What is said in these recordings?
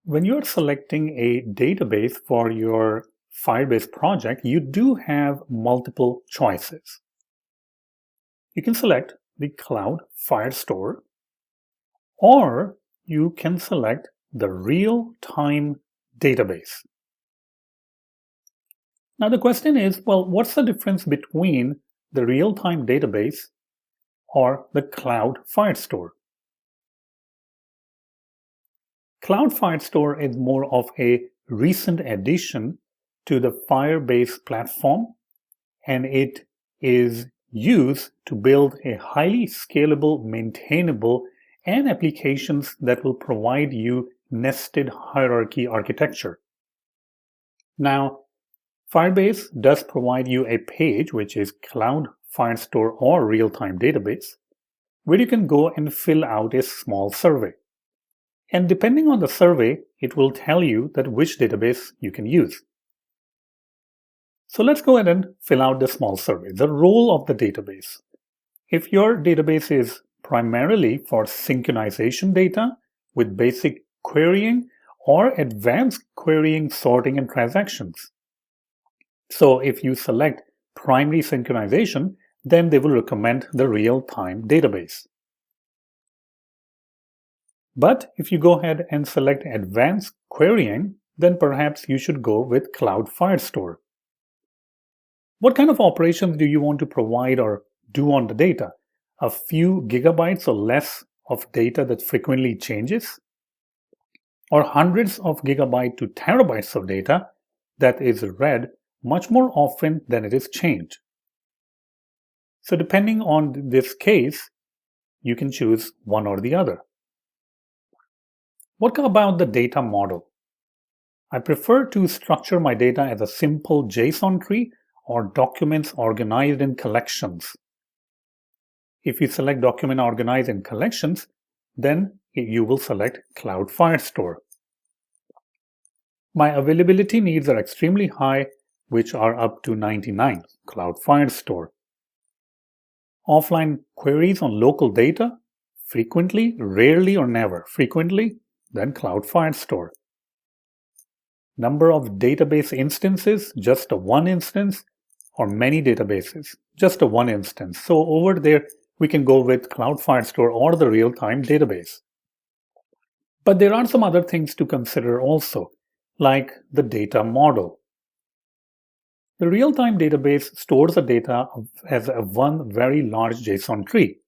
When you're selecting a database for your Firebase project, you do have multiple choices. You can select the Cloud Firestore, or you can select the Real-Time Database. Now the question is, well, what's the difference between the Real-Time Database or the Cloud Firestore? Cloud Firestore is more of a recent addition to the Firebase platform, and it is used to build a highly scalable, maintainable, and applications that will provide you nested hierarchy architecture. Now, Firebase does provide you a page which is Cloud Firestore or Real-Time Database, where you can go and fill out a small survey. And depending on the survey, it will tell you that which database you can use. So let's go ahead and fill out the small survey. The role of the database. If your database is primarily for synchronization data with basic querying or advanced querying, sorting, and transactions. So if you select primary synchronization, then they will recommend the real-time database. But if you go ahead and select advanced querying, then perhaps you should go with Cloud Firestore. What kind of operations do you want to provide or do on the data? A few gigabytes or less of data that frequently changes? Or hundreds of gigabytes to terabytes of data that is read much more often than it is changed? So depending on this case, you can choose one or the other. What about the data model? I prefer to structure my data as a simple JSON tree or documents organized in collections. If you select document organized in collections, then you will select Cloud Firestore. My availability needs are extremely high, which are up to 99, Cloud Firestore. Offline queries on local data, frequently, rarely, or never. Frequently, then Cloud Firestore. Number of database instances, just a one instance, or many databases, just a one instance. So over there, we can go with Cloud Firestore or the real-time database. But there are some other things to consider also, like the data model. The real-time database stores the data as one very large JSON tree,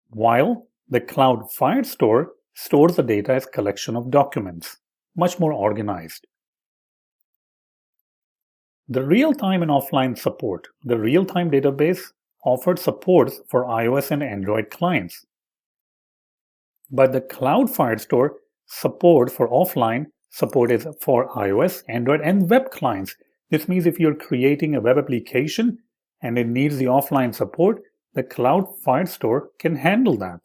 while the Cloud Firestore stores the data as a collection of documents, much more organized. The real-time and offline support. The real-time database offered supports for iOS and Android clients. But the Cloud Firestore support for offline support is for iOS, Android, and web clients. This means if you're creating a web application and it needs the offline support, the Cloud Firestore can handle that.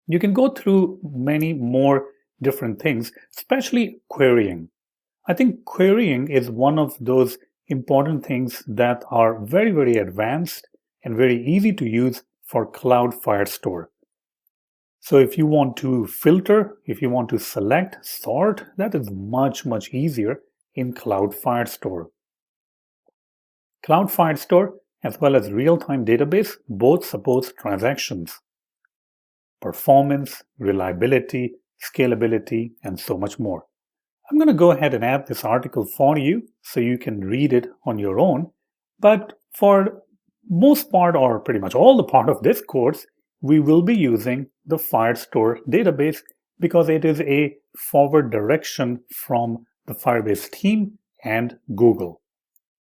You can go through many more different things, especially querying. I think querying is one of those important things that are very, very advanced and very easy to use for Cloud Firestore. So if you want to filter, if you want to select, sort, that is much, much easier in Cloud Firestore. Cloud Firestore as well as real-time database both supports transactions, performance, reliability, scalability, and so much more. I'm going to go ahead and add this article for you so you can read it on your own. But for most part, or pretty much all the part of this course, we will be using the Firestore database because it is a forward direction from the Firebase team and Google.